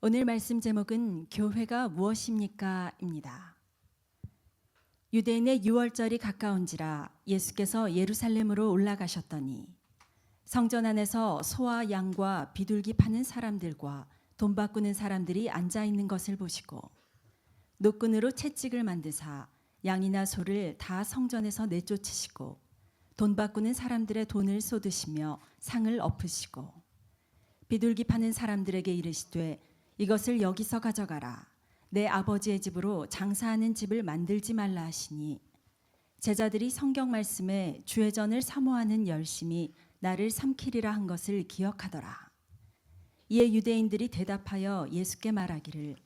오늘 말씀 제목은 교회가 무엇입니까? 입니다. 유대인의 유월절이 가까운지라 예수께서 예루살렘으로 올라가셨더니 성전 안에서 소와 양과 비둘기 파는 사람들과 돈 바꾸는 사람들이 앉아 있는 것을 보시고 노끈으로 채찍을 만드사 양이나 소를 다 성전에서 내쫓으시고 돈 바꾸는 사람들의 돈을 쏟으시며 상을 엎으시고 비둘기 파는 사람들에게 이르시되 이것을 여기서 가져가라. 내 아버지의 집으로 장사하는 집을 만들지 말라 하시니 제자들이 성경 말씀에 주의 전을 사모하는 열심이 나를 삼키리라 한 것을 기억하더라. 이에 유대인들이 대답하여 예수께 말하기를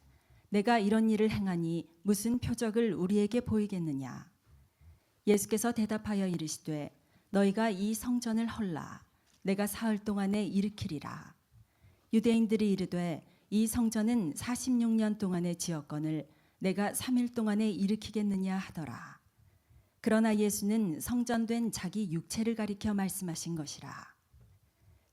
내가 이런 일을 행하니 무슨 표적을 우리에게 보이겠느냐. 예수께서 대답하여 이르시되 너희가 이 성전을 헐라. 내가 사흘 동안에 일으키리라. 유대인들이 이르되 이 성전은 46년 동안의 지었건을 내가 3일 동안에 일으키겠느냐 하더라. 그러나 예수는 성전된 자기 육체를 가리켜 말씀하신 것이라.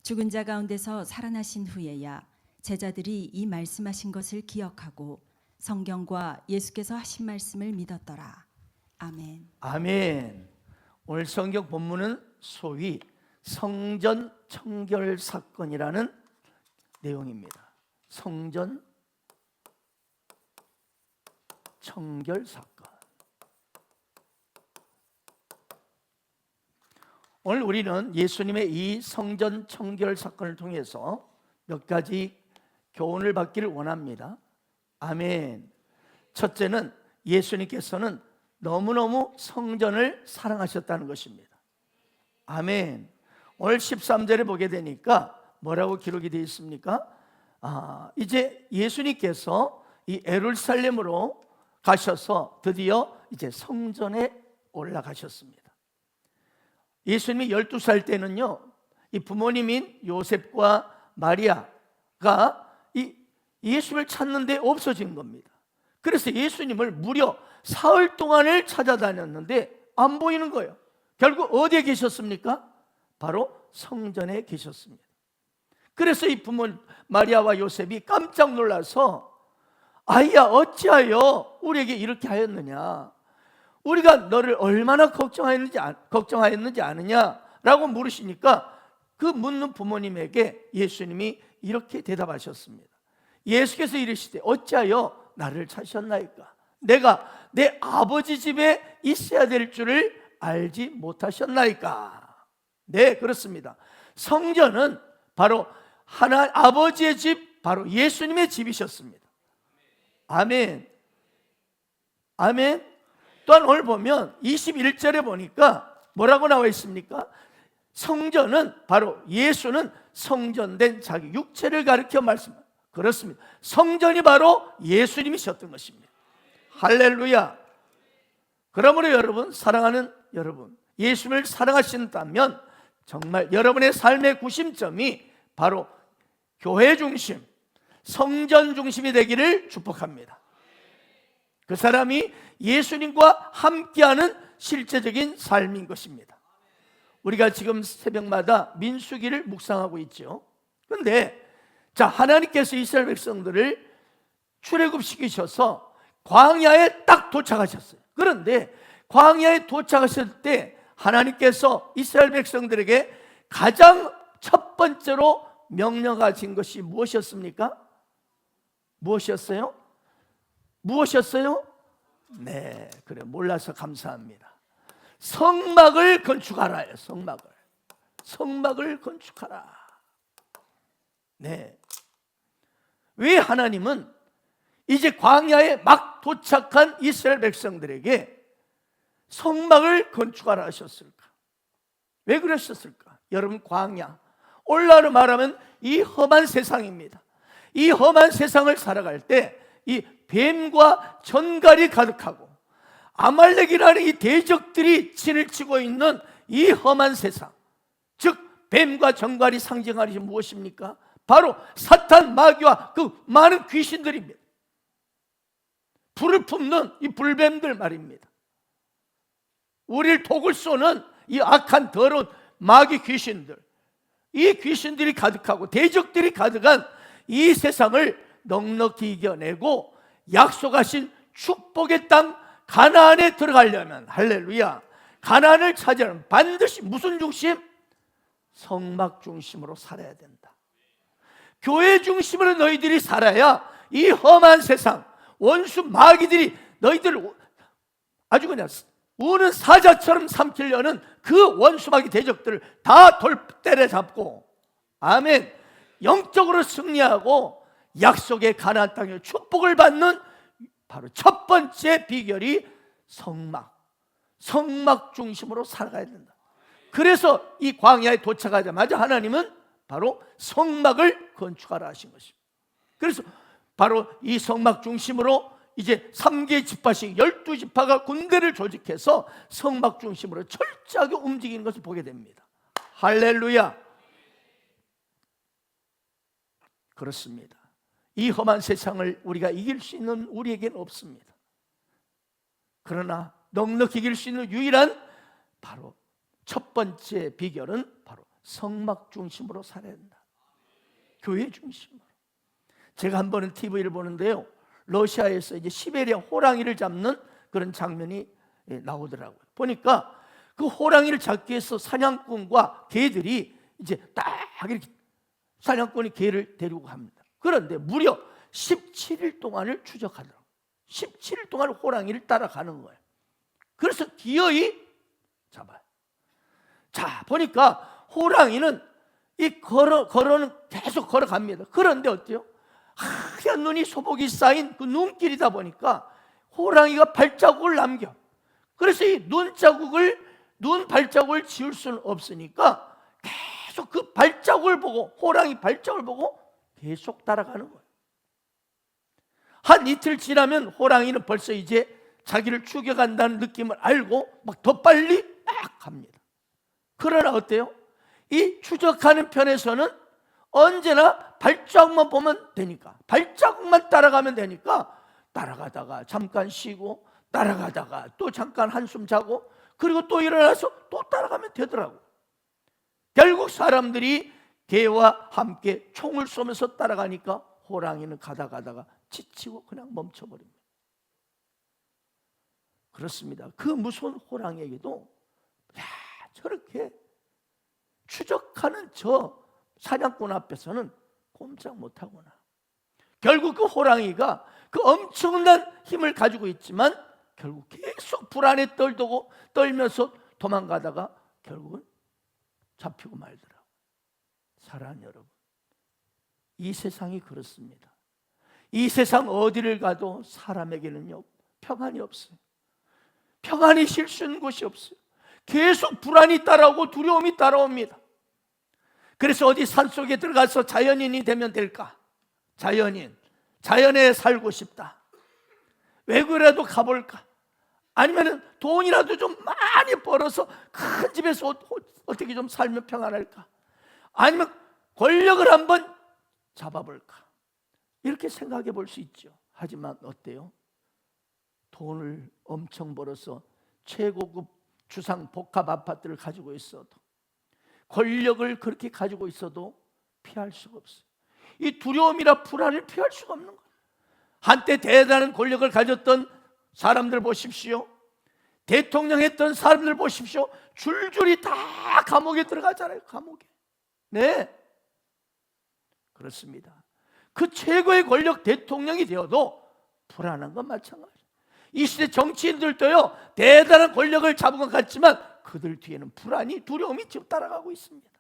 죽은 자 가운데서 살아나신 후에야 제자들이 이 말씀하신 것을 기억하고 성경과 예수께서 하신 말씀을 믿었더라. 아멘. 아멘. 오늘 성경 본문은 소위 성전 청결 사건이라는 내용입니다. 성전 청결 사건. 오늘 우리는 예수님의 이 성전 청결 사건을 통해서 몇 가지 교훈을 받기를 원합니다. 아멘. 첫째는 예수님께서는 너무너무 성전을 사랑하셨다는 것입니다. 아멘. 오늘 13절에 보게 되니까 뭐라고 기록이 되어 있습니까? 이제 예수님께서 이 예루살렘으로 가셔서 드디어 이제 성전에 올라가셨습니다. 예수님이 12살 때는요, 이 부모님인 요셉과 마리아가 이 예수를 찾는데 없어진 겁니다. 그래서 예수님을 무려 사흘 동안을 찾아다녔는데 안 보이는 거예요. 결국 어디에 계셨습니까? 바로 성전에 계셨습니다. 그래서 이 부모 마리아와 요셉이 깜짝 놀라서 아이야 어찌하여 우리에게 이렇게 하였느냐, 우리가 너를 얼마나 걱정하였는지 아느냐라고 물으시니까 그 묻는 부모님에게 예수님이 이렇게 대답하셨습니다. 예수께서 이르시되 어찌하여 나를 찾으셨나이까? 내가 내 아버지 집에 있어야 될 줄을 알지 못하셨나이까? 네, 그렇습니다. 성전은 바로 아버지의 집, 바로 예수님의 집이셨습니다. 아멘. 아멘. 또한 오늘 보면 21절에 보니까 뭐라고 나와 있습니까? 성전은 바로 예수는 성전된 자기 육체를 가리켜 말씀합니다. 그렇습니다. 성전이 바로 예수님이셨던 것입니다. 할렐루야. 그러므로 여러분, 사랑하는 여러분, 예수님을 사랑하신다면 정말 여러분의 삶의 구심점이 바로 교회 중심, 성전 중심이 되기를 축복합니다. 그 사람이 예수님과 함께하는 실제적인 삶인 것입니다. 우리가 지금 새벽마다 민수기를 묵상하고 있죠. 그런데 하나님께서 이스라엘 백성들을 출애굽시키셔서 광야에 딱 도착하셨어요. 그런데 광야에 도착하실 때 하나님께서 이스라엘 백성들에게 가장 첫 번째로 명령하신 것이 무엇이었습니까? 무엇이었어요? 무엇이었어요? 네, 그래, 몰라서 감사합니다. 성막을 건축하라요. 성막을 건축하라. 네. 왜 하나님은 이제 광야에 막 도착한 이스라엘 백성들에게 성막을 건축하라 하셨을까? 왜 그러셨을까? 여러분, 광야, 오늘날로 말하면 이 험한 세상입니다. 이 험한 세상을 살아갈 때 이 뱀과 전갈이 가득하고 아말렉이라는 이 대적들이 진을 치고 있는 이 험한 세상, 즉 뱀과 전갈이 상징하는 것이 무엇입니까? 바로 사탄, 마귀와 그 많은 귀신들입니다. 불을 품는 이 불뱀들 말입니다. 우리를 독을 쏘는 이 악한 더러운 마귀 귀신들, 이 귀신들이 가득하고 대적들이 가득한 이 세상을 넉넉히 이겨내고 약속하신 축복의 땅 가나안에 들어가려면, 할렐루야, 가나안을 차지하려면 반드시 무슨 중심? 성막 중심으로 살아야 된다. 교회 중심으로 너희들이 살아야 이 험한 세상, 원수 마귀들이 너희들 아주 그냥 우는 사자처럼 삼키려는 그 원수 마귀 대적들을 다 때려잡고, 아멘, 영적으로 승리하고 약속의 가나안 땅의 축복을 받는 바로 첫 번째 비결이 성막 중심으로 살아가야 된다. 그래서 이 광야에 도착하자마자 하나님은 바로 성막을 건축하라 하신 것입니다. 그래서 바로 이 성막 중심으로 이제 3개 지파씩 12지파가 군대를 조직해서 성막 중심으로 철저하게 움직이는 것을 보게 됩니다. 할렐루야. 그렇습니다. 이 험한 세상을 우리가 이길 수 있는 우리에게는 없습니다. 그러나 넉넉히 이길 수 있는 유일한 바로 첫 번째 비결은 바로 성막 중심으로 살아야 한다. 교회 중심으로. 제가 한 번은 TV를 보는데요, 러시아에서 이제 시베리아 호랑이를 잡는 그런 장면이 나오더라고요. 보니까 그 호랑이를 잡기 위해서 사냥꾼과 개들이 이제 딱 이렇게 사냥꾼이 개를 데리고 갑니다. 그런데 무려 17일 동안을 추적하더라고요. 17일 동안 호랑이를 따라가는 거예요. 그래서 기어이 잡아요. 자, 보니까 호랑이는 이 걸어는 계속 걸어갑니다. 그런데 어때요? 하얀 눈이 소복이 쌓인 그 눈길이다 보니까 호랑이가 발자국을 남겨. 그래서 이 눈 발자국을 지울 수는 없으니까 계속 그 발자국을 보고, 호랑이 발자국을 보고 계속 따라가는 거예요. 한 이틀 지나면 호랑이는 벌써 이제 자기를 죽여간다는 느낌을 알고 막 더 빨리 막 갑니다. 그러나 어때요? 이 추적하는 편에서는 언제나 발자국만 보면 되니까, 발자국만 따라가면 되니까 따라가다가 잠깐 쉬고, 따라가다가 또 잠깐 한숨 자고, 그리고 또 일어나서 또 따라가면 되더라고요. 결국 사람들이 개와 함께 총을 쏘면서 따라가니까 호랑이는 가다가 지치고 그냥 멈춰버립니다. 그렇습니다. 그 무서운 호랑이에게도 저렇게 추적하는 저 사냥꾼 앞에서는 꼼짝 못하구나. 결국 그 호랑이가 그 엄청난 힘을 가지고 있지만 결국 계속 불안에 떨면서 도망가다가 결국은 잡히고 말더라고요. 사랑하는 여러분, 이 세상이 그렇습니다. 이 세상 어디를 가도 사람에게는요, 평안이 없어요. 평안이 쉴 수 있는 곳이 없어요. 계속 불안이 따라오고 두려움이 따라옵니다. 그래서 어디 산속에 들어가서 자연인이 되면 될까? 자연에 살고 싶다. 외국이라도 가볼까? 아니면 돈이라도 좀 많이 벌어서 큰 집에서 어떻게 좀 살면 평안할까? 아니면 권력을 한번 잡아볼까? 이렇게 생각해 볼 수 있죠. 하지만 어때요? 돈을 엄청 벌어서 최고급 주상 복합 아파트를 가지고 있어도, 권력을 그렇게 가지고 있어도 피할 수가 없어요. 이 두려움이나 불안을 피할 수가 없는 거예요. 한때 대단한 권력을 가졌던 사람들 보십시오. 대통령 했던 사람들 보십시오. 줄줄이 다 감옥에 들어가잖아요. 감옥에. 네, 그렇습니다. 그 최고의 권력 대통령이 되어도 불안한 건 마찬가지예요. 이 시대 정치인들도요, 대단한 권력을 잡은 것 같지만 그들 뒤에는 불안이, 두려움이 지금 따라가고 있습니다.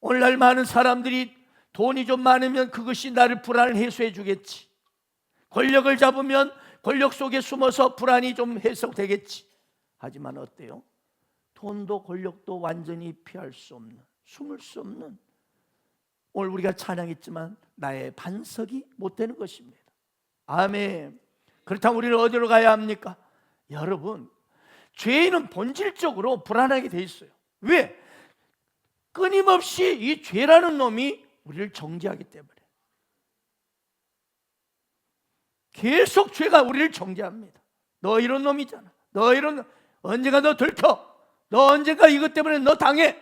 오늘날 많은 사람들이 돈이 좀 많으면 그것이 나를 불안을 해소해 주겠지, 권력을 잡으면 권력 속에 숨어서 불안이 좀 해소되겠지. 하지만 어때요? 돈도 권력도 완전히 피할 수 없는, 숨을 수 없는, 오늘 우리가 찬양했지만 나의 반석이 못 되는 것입니다. 아멘. 그렇다면 우리는 어디로 가야 합니까? 여러분, 죄인은 본질적으로 불안하게 돼 있어요. 왜? 끊임없이 이 죄라는 놈이 우리를 정죄하기 때문에. 계속 죄가 우리를 정죄합니다. 너 이런 놈이잖아, 너 이런 놈, 언젠가 너 들켜, 너 언젠가 이것 때문에 너 당해.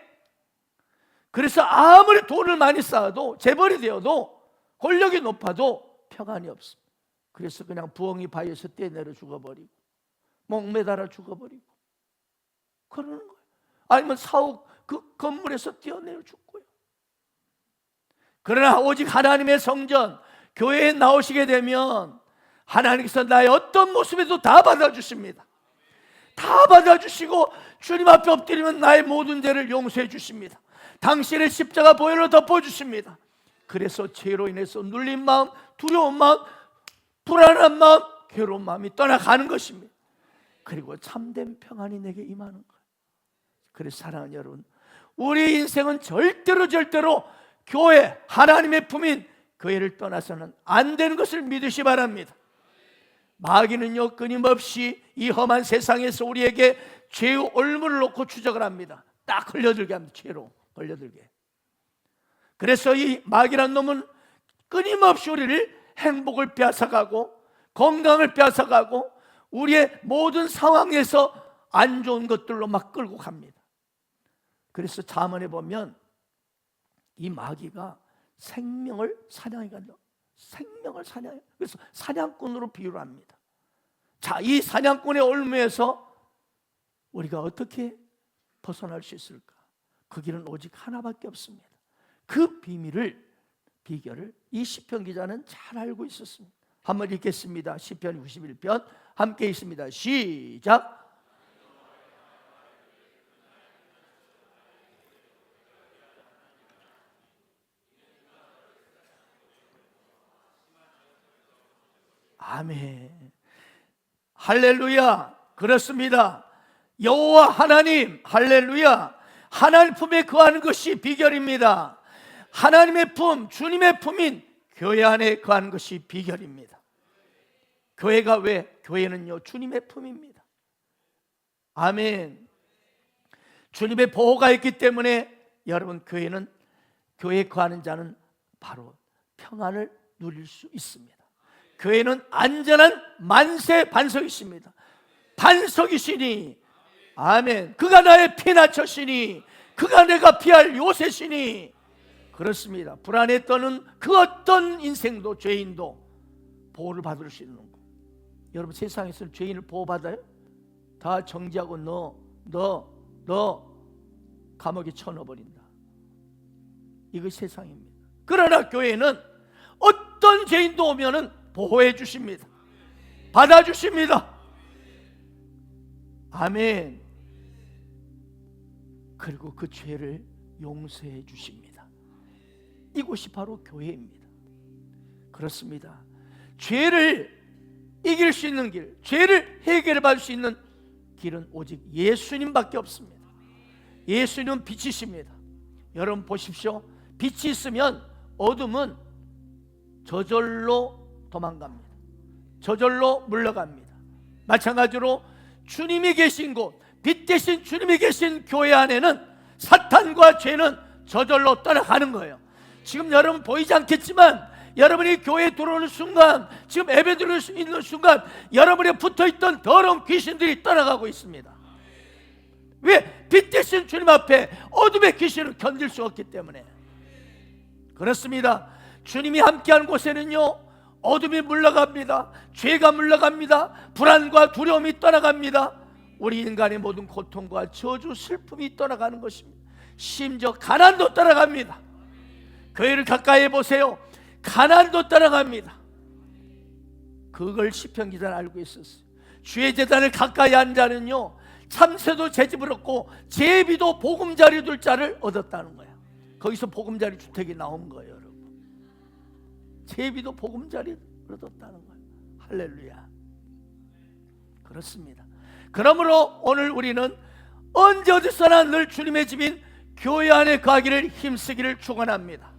그래서 아무리 돈을 많이 쌓아도, 재벌이 되어도 권력이 높아도 평안이 없습니다. 그래서 그냥 부엉이 바위에서 떼내려 죽어버리고 목매달아 죽어버리고 그러는 거예요. 아니면 사옥 그 건물에서 뛰어내려 죽고요. 그러나 오직 하나님의 성전 교회에 나오시게 되면 하나님께서 나의 어떤 모습에도 다 받아주십니다. 다 받아주시고 주님 앞에 엎드리면 나의 모든 죄를 용서해 주십니다. 당신의 십자가 보혈로 덮어주십니다. 그래서 죄로 인해서 눌린 마음, 두려운 마음, 불안한 마음, 괴로운 마음이 떠나가는 것입니다. 그리고 참된 평안이 내게 임하는 거예요. 그래서 사랑하는 여러분, 우리 인생은 절대로 교회, 하나님의 품인 교회를 떠나서는 안 되는 것을 믿으시 바랍니다. 마귀는요 끊임없이 이 험한 세상에서 우리에게 죄의 올무를 놓고 추적을 합니다. 딱 걸려들게 합니다. 죄로 걸려들게. 그래서 이 마귀란 놈은 끊임없이 우리를 행복을 빼앗아가고 건강을 빼앗아가고 우리의 모든 상황에서 안 좋은 것들로 막 끌고 갑니다. 그래서 잠언에 보면 이 마귀가 생명을 사냥해 간다. 생명을 사냥해. 그래서 사냥꾼으로 비유를 합니다. 자, 이 사냥꾼의 올무에서 우리가 어떻게 벗어날 수 있을까? 그 길은 오직 하나밖에 없습니다. 그 비결을 이 시편 기자는 잘 알고 있었습니다. 한번 읽겠습니다. 시편 91편 함께 읽습니다. 시작. 아멘. 할렐루야. 그렇습니다. 여호와 하나님, 할렐루야. 하나님 품에 거하는 것이 비결입니다. 하나님의 품, 주님의 품인 교회 안에 거하는 것이 비결입니다. 교회가 왜? 교회는요 주님의 품입니다. 아멘. 주님의 보호가 있기 때문에 여러분 교회에 거하는 자는 바로 평안을 누릴 수 있습니다. 교회는 안전한 만세 반석이십니다. 반석이시니, 아멘. 그가 나의 피난처시니, 그가 내가 피할 요새시니. 그렇습니다. 불안에 떠는 그 어떤 인생도 죄인도 보호를 받을 수 있는 거. 여러분 세상에서 죄인을 보호받아요? 다 정지하고 너 감옥에 쳐넣어버린다. 이거 세상입니다. 그러나 교회는 어떤 죄인도 오면은 보호해 주십니다. 받아주십니다. 아멘. 그리고 그 죄를 용서해 주십니다. 이곳이 바로 교회입니다. 그렇습니다. 죄를 이길 수 있는 길, 죄를 해결해 받을 수 있는 길은 오직 예수님밖에 없습니다. 예수님은 빛이십니다. 여러분 보십시오. 빛이 있으면 어둠은 저절로 도망갑니다. 저절로 물러갑니다. 마찬가지로 주님이 계신 곳, 빛 대신 주님이 계신 교회 안에는 사탄과 죄는 저절로 떠나가는 거예요. 지금 여러분 보이지 않겠지만 여러분이 교회에 들어오는 순간, 지금 예배 드릴 수 있는 순간 여러분에 붙어있던 더러운 귀신들이 떠나가고 있습니다. 왜? 빛 대신 주님 앞에 어둠의 귀신을 견딜 수 없기 때문에. 그렇습니다. 주님이 함께하는 곳에는요 어둠이 물러갑니다. 죄가 물러갑니다. 불안과 두려움이 떠나갑니다. 우리 인간의 모든 고통과 저주, 슬픔이 떠나가는 것입니다. 심지어 가난도 떠나갑니다. 교회를 가까이 해보세요. 가난도 떠나갑니다. 그걸 시편 기자는 알고 있었어요. 주의 제단을 가까이 한 자는요 참새도 제 집을 얻고 제비도 보금자리 둘 자를 얻었다는 거야. 거기서 보금자리 주택이 나온 거예요, 여러분. 제비도 보금자리 얻었다는 거예요. 할렐루야. 그렇습니다. 그러므로 오늘 우리는 언제 어디서나 늘 주님의 집인 교회 안에 거하기를 힘쓰기를 축원합니다.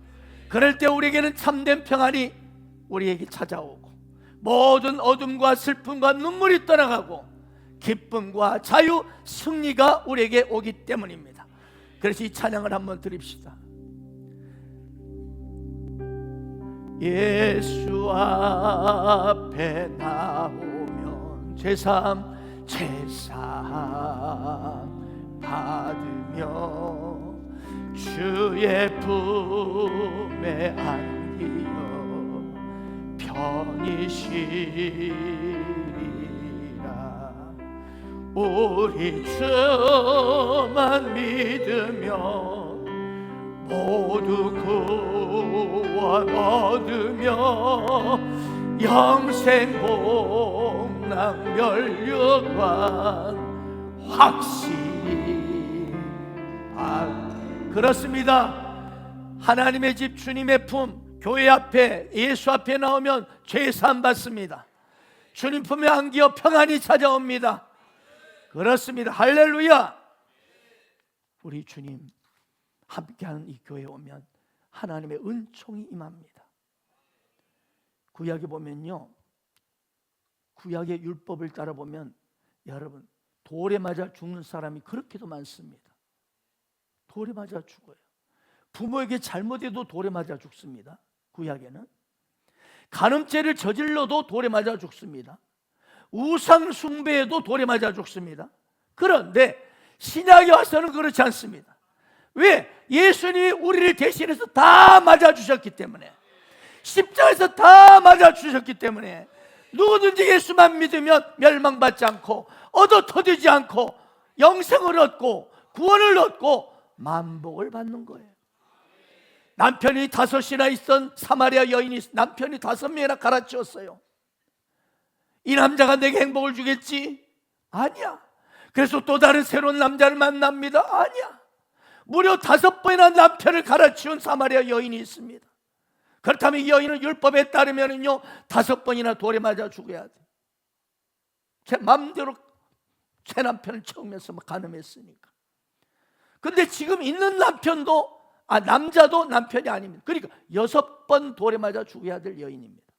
그럴 때 우리에게는 참된 평안이 우리에게 찾아오고 모든 어둠과 슬픔과 눈물이 떠나가고 기쁨과 자유, 승리가 우리에게 오기 때문입니다. 그래서 이 찬양을 한번 드립시다. 예수 앞에 나오면 제삼 받으며 주의 품에 안기며 선이시리라. 우리 주만 믿으며 모두 구원 얻으며 영생 복락 멸류관 확실히 그렇습니다. 하나님의 집 주님의 품 교회 앞에 예수 앞에 나오면 죄 사함 받습니다. 주님 품에 안기어 평안이 찾아옵니다. 그렇습니다. 할렐루야. 우리 주님 함께하는 이 교회에 오면 하나님의 은총이 임합니다. 구약에 보면요, 구약의 율법을 따라 보면 여러분 돌에 맞아 죽는 사람이 그렇게도 많습니다. 돌에 맞아 죽어요. 부모에게 잘못해도 돌에 맞아 죽습니다. 구약에는 간음죄를 저질러도 돌에 맞아 죽습니다. 우상 숭배에도 돌에 맞아 죽습니다. 그런데 신약에 와서는 그렇지 않습니다. 왜? 예수님이 우리를 대신해서 다 맞아 주셨기 때문에, 십자가에서 다 맞아 주셨기 때문에 누구든지 예수만 믿으면 멸망받지 않고 얻어 터지지 않고 영생을 얻고 구원을 얻고 만복을 받는 거예요. 남편이 5이나 있던 사마리아 여인이 남편이 5명이나 갈아치웠어요. 이 남자가 내게 행복을 주겠지? 아니야. 그래서 또 다른 새로운 남자를 만납니다. 아니야. 무려 5번이나 남편을 갈아치운 사마리아 여인이 있습니다. 그렇다면 이 여인은 율법에 따르면요 5번이나 돌에 맞아 죽어야 돼. 제 마음대로 제 남편을 채우면서 간음했으니까. 근데 지금 있는 남자도 남편이 아닙니다. 그러니까 6번 돌에 맞아 죽어야 될 여인입니다.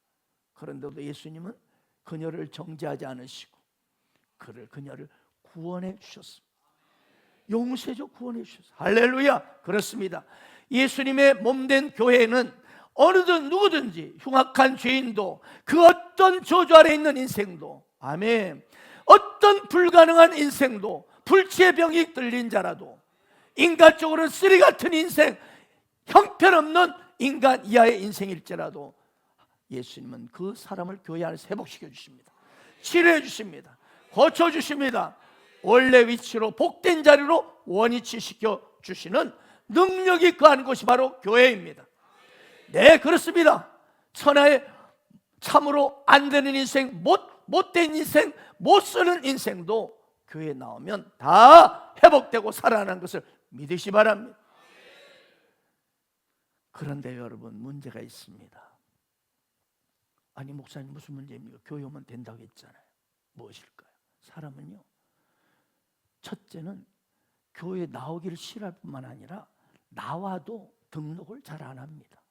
그런데도 예수님은 그녀를 정죄하지 않으시고 그녀를 구원해 주셨습니다. 용서죠. 구원해 주셨어요. 할렐루야. 그렇습니다. 예수님의 몸된 교회는 어느든 누구든지 흉악한 죄인도 그 어떤 저주 아래 있는 인생도, 아멘, 어떤 불가능한 인생도, 불치의 병이 들린 자라도, 인간적으로는 쓰리 같은 인생, 형편없는 인간 이하의 인생일지라도 예수님은 그 사람을 교회 안에서 회복시켜 주십니다. 치료해 주십니다. 고쳐 주십니다. 원래 위치로 복된 자리로 원위치시켜 주시는 능력이 거하는 곳이 바로 교회입니다. 네, 그렇습니다. 천하에 참으로 안 되는 인생, 못된 인생, 못 쓰는 인생도 교회에 나오면 다 회복되고 살아나는 것을 믿으시 바랍니다. 그런데 여러분, 문제가 있습니다. 아니 목사님, 무슨 문제입니까? 교회 오면 된다고 했잖아요. 무엇일까요? 사람은요, 첫째는 교회에 나오기를 싫어할 뿐만 아니라 나와도 등록을 잘 안 합니다.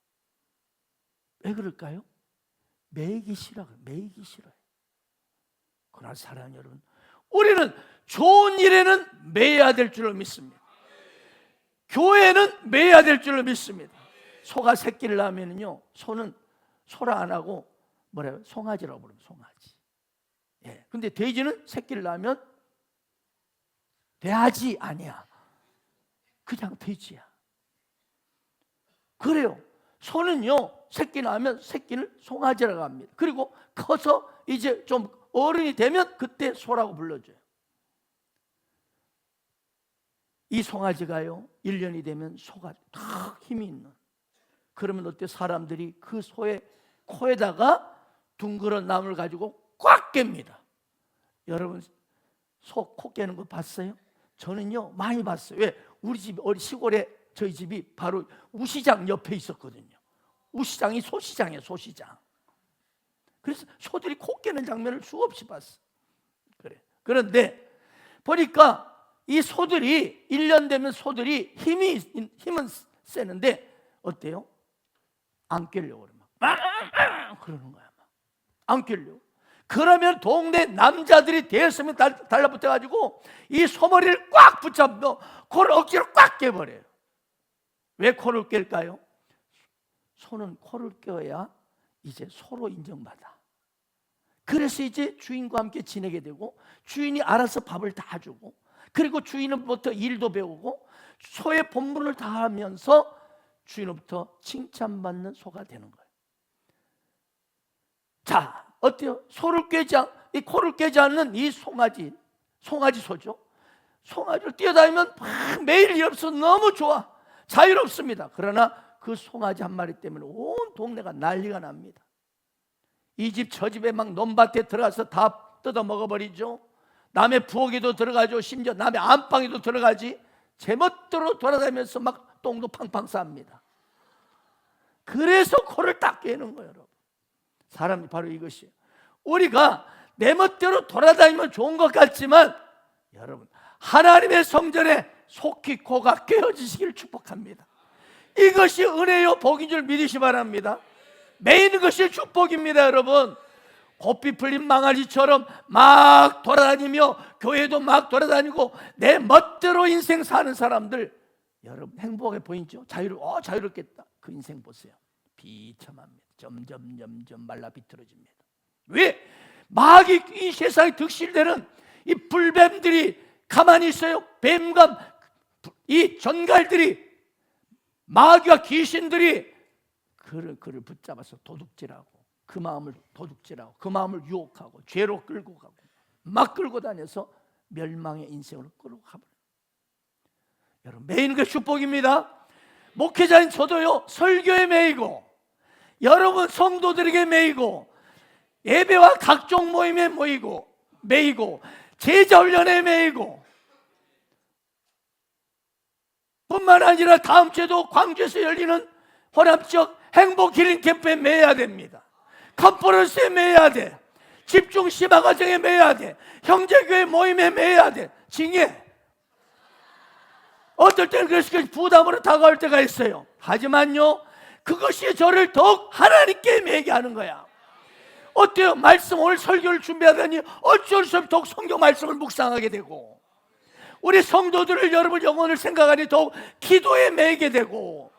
왜 그럴까요? 매이기 싫어요. 그러나 사랑하는 여러분, 우리는 좋은 일에는 매여야 될 줄로 믿습니다. 교회는 매여야 될 줄로 믿습니다. 소가 새끼를 낳으면요, 소는 소라 안 하고 뭐래요? 송아지라고 부릅니다. 송아지. 예. 근데 돼지는 새끼를 낳으면 돼지 아니야. 그냥 돼지야. 그래요. 소는요, 새끼 낳으면 새끼를 송아지라고 합니다. 그리고 커서 이제 좀 어른이 되면 그때 소라고 불러줘요. 이 송아지가요, 1년이 되면 소가 탁 힘이 있는. 그러면 어때? 사람들이 그 소의 코에다가 둥그런 나무를 가지고 꽉 깹니다. 여러분, 소 코 깨는 거 봤어요? 저는요 많이 봤어요. 왜? 우리 집 시골에 저희 집이 바로 우시장 옆에 있었거든요. 우시장이 소시장이에요. 소시장. 그래서 소들이 코 깨는 장면을 수없이 봤어. 그래. 그런데 보니까 이 소들이 1년 되면 소들이 힘은 세는데 어때요? 안 깨려고 그래. 막 그러는 거야. 막. 안 깨려고. 그러면 동네 남자들이 대여서면 달라붙어가지고 이 소머리를 꽉 붙잡고 코를 억지로 꽉 깨버려요. 왜 코를 깰까요? 소는 코를 껴야 이제 소로 인정받아. 그래서 이제 주인과 함께 지내게 되고, 주인이 알아서 밥을 다 주고, 그리고 주인으로부터 일도 배우고, 소의 본분을 다 하면서 주인으로부터 칭찬받는 소가 되는 거예요. 자, 어때요? 이 코를 꿰지 않는 이 송아지 소죠. 송아지를 뛰어다니면 막 매일 일 없어 너무 좋아. 자유롭습니다. 그러나 그 송아지 한 마리 때문에 온 동네가 난리가 납니다. 이 집 저 집에 막 논밭에 들어가서 다 뜯어 먹어버리죠. 남의 부엌에도 들어가죠. 심지어 남의 안방에도 들어가지. 제멋대로 돌아다니면서 막 똥도 팡팡 쌉니다. 그래서 코를 딱 꿰는 거예요, 여러분. 사람이 바로 이것이에요. 우리가 내 멋대로 돌아다니면 좋은 것 같지만 여러분, 하나님의 성전에 속히 코가 꿰어지시기를 축복합니다. 이것이 은혜요 복인 줄 믿으시 바랍니다. 매이는 것이 축복입니다. 여러분, 고삐 풀린 망아지처럼 막 돌아다니며 교회도 막 돌아다니고 내 멋대로 인생 사는 사람들, 여러분 행복해 보이죠? 자유롭겠다. 그 인생 보세요. 비참합니다. 점점 말라 비틀어집니다. 왜? 마귀 이 세상에 득실되는 이 불뱀들이 가만히 있어요? 뱀과 이 전갈들이, 마귀와 귀신들이 그를 붙잡아서 도둑질하고 그 마음을 도둑질하고 그 마음을 유혹하고 죄로 끌고 가고 막 끌고 다녀서 멸망의 인생으로 끌고 가버려요. 여러분, 매이는 게 축복입니다. 목회자인 저도요, 설교에 매이고 여러분 성도들에게 매이고 예배와 각종 모임에 매이고 제자훈련에 매이고, 뿐만 아니라 다음 주에도 광주에서 열리는 혼합적 행복 힐링 캠프에 매야 됩니다. 컨퍼런스에 매야 돼. 집중 심화 과정에 매야 돼. 형제교회 모임에 매야 돼. 징해. 어떨 때는 그래서 부담으로 다가올 때가 있어요. 하지만요, 그것이 저를 더욱 하나님께 매게 하는 거야. 어때요? 말씀, 오늘 설교를 준비하다니 어쩔 수 없이 더욱 성경 말씀을 묵상하게 되고, 우리 성도들을, 여러분 영혼을 생각하니 더욱 기도에 매게 되고,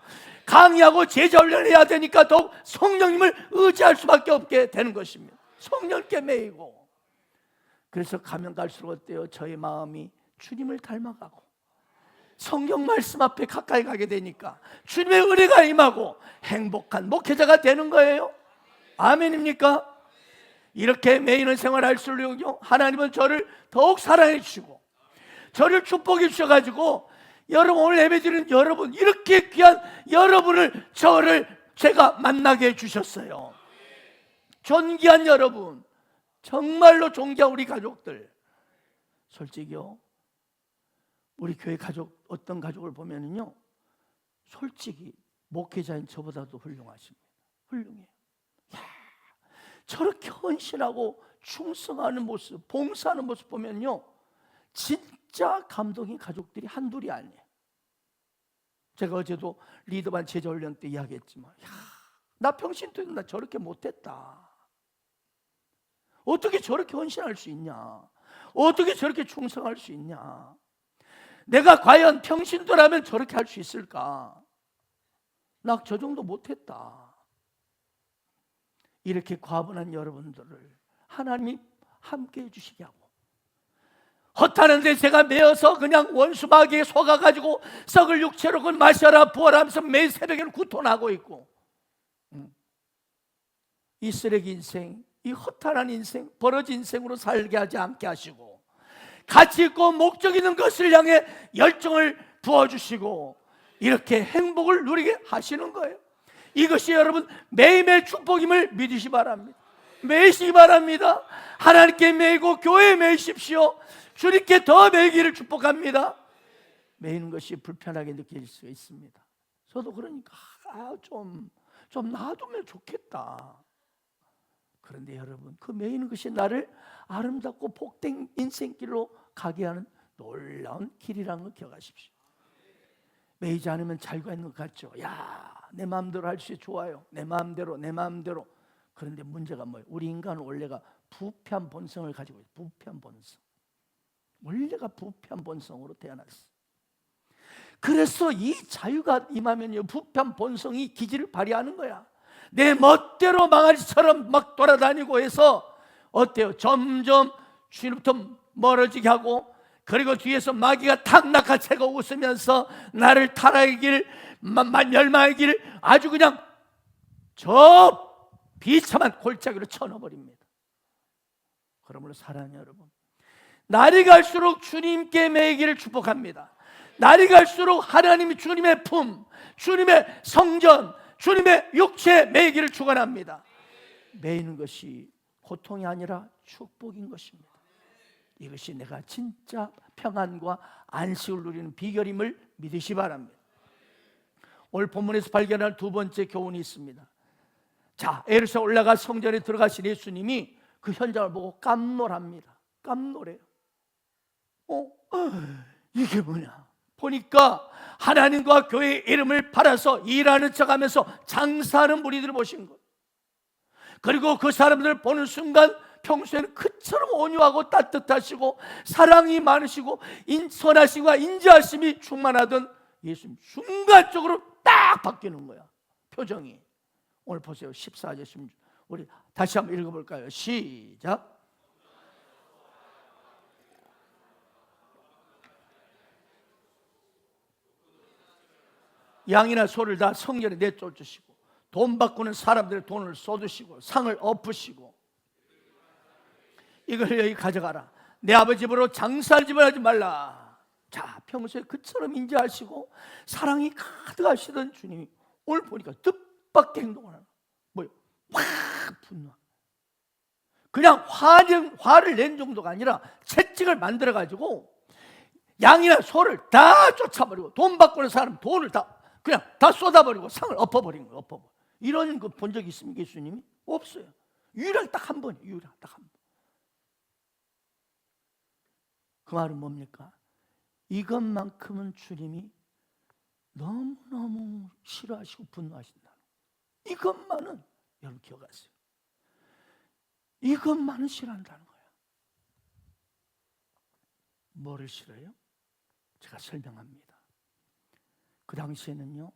강의하고 제자훈련해야 되니까 더욱 성령님을 의지할 수밖에 없게 되는 것입니다. 성령께 매이고. 그래서 가면 갈수록 어때요? 저의 마음이 주님을 닮아가고 성경 말씀 앞에 가까이 가게 되니까 주님의 은혜가 임하고 행복한 목회자가 되는 거예요. 아멘입니까? 이렇게 매이는 생활할 수록요, 하나님은 저를 더욱 사랑해 주시고 저를 축복해 주셔가지고, 여러분 오늘 예배드리는 여러분, 이렇게 귀한 여러분을, 제가 만나게 해주셨어요. 존귀한 여러분, 정말로 존귀한 우리 가족들. 솔직히요, 우리 교회 가족, 어떤 가족을 보면은요, 솔직히 목회자인 저보다도 훌륭하십니다. 훌륭해요. 저렇게 헌신하고 충성하는 모습, 봉사하는 모습 보면요, 진짜 감동인 가족들이 한둘이 아니에요. 제가 어제도 리더반 제자훈련 때 이야기했지만, 나 평신도에도 나 저렇게 못했다. 어떻게 저렇게 헌신할 수 있냐? 어떻게 저렇게 충성할 수 있냐? 내가 과연 평신도라면 저렇게 할 수 있을까? 나 저 정도 못했다. 이렇게 과분한 여러분들을 하나님이 함께 해주시게 하고, 헛하는데 제가 매어서 그냥 원수마귀에 속아가지고 썩을 육체로 그 마셔라 부어라 하면서 매일 새벽에는 구토나고 있고, 이 쓰레기 인생, 이 허탈한 인생, 버러진 인생으로 살게 하지 않게 하시고, 가치 있고 목적 있는 것을 향해 열정을 부어주시고 이렇게 행복을 누리게 하시는 거예요. 이것이 여러분 매일매일 축복임을 믿으시 바랍니다. 매이시기 바랍니다. 하나님께 매이고 교회에 매이십시오. 주님께 더 매이기를 축복합니다. 매이는 것이 불편하게 느껴질 수가 있습니다. 저도 그러니까 좀 놔두면 좋겠다. 그런데 여러분, 그 매이는 것이 나를 아름답고 복된 인생길로 가게 하는 놀라운 길이라는 걸 기억하십시오. 매이지 않으면 자유가 있는 것 같죠. 내 마음대로 할 수 좋아요. 내 마음대로. 그런데 문제가 뭐예요? 우리 인간은 원래가 부패한 본성을 가지고 있어요. 부패한 본성. 원래가 부패한 본성으로 태어났어요. 그래서 이 자유가 임하면요, 부패한 본성이 기질을 발휘하는 거야. 내 멋대로 망아지처럼 막 돌아다니고 해서 어때요? 점점 주님부터 멀어지게 하고, 그리고 뒤에서 마귀가 탁 낚아채고 웃으면서 나를 타락의 길, 멸망의 길, 아주 그냥 저 비참한 골짜기로 쳐넣어버립니다. 그러므로 사랑하는 여러분, 날이 갈수록 주님께 매이기를 축복합니다. 날이 갈수록 하나님이 주님의 품, 주님의 성전, 주님의 육체에 매이기를 축원합니다. 매이는 것이 고통이 아니라 축복인 것입니다. 이것이 내가 진짜 평안과 안식을 누리는 비결임을 믿으시 바랍니다. 오늘 본문에서 발견할 두 번째 교훈이 있습니다. 자, 예루살렘 올라가 성전에 들어가신 예수님이 그 현장을 보고 깜놀합니다. 깜놀해요. 이게 뭐냐? 보니까 하나님과 교회의 이름을 팔아서 일하는 척하면서 장사하는 무리들을 보신 거예요. 그리고 그 사람들을 보는 순간 평소에는 그처럼 온유하고 따뜻하시고 사랑이 많으시고 선하심과 인자하심이 충만하던 예수님 순간적으로 딱 바뀌는 거야. 표정이. 오늘 보세요. 14절 16절. 우리 다시 한번 읽어볼까요? 시작. 양이나 소를 다 성전에 내쫓으시고 돈 바꾸는 사람들의 돈을 쏟으시고 상을 엎으시고 이걸 여기 가져가라. 내 아버지 집으로 장사할 집을 하지 말라. 자, 평소에 그처럼 인자하시고 사랑이 가득하시던 주님이 오늘 보니까 뜻밖의 행동을 하는 뭐예요? 확 분노. 그냥 화를 낸 정도가 아니라 채찍을 만들어가지고 양이나 소를 다 쫓아버리고 돈 바꾸는 사람 돈을 다 그냥 다 쏟아버리고 상을 엎어버린 거예요. 엎어버려. 이런 거 본 적 있습니까? 예수님이? 없어요. 유일하게 딱 한 번이에요. 유일하게 딱 한 번. 그 말은 뭡니까? 이것만큼은 주님이 너무너무 싫어하시고 분노하신다. 이것만은 여러분 기억하세요. 이것만은 싫어한다는 거예요. 뭐를 싫어해요? 제가 설명합니다. 그 당시에는요,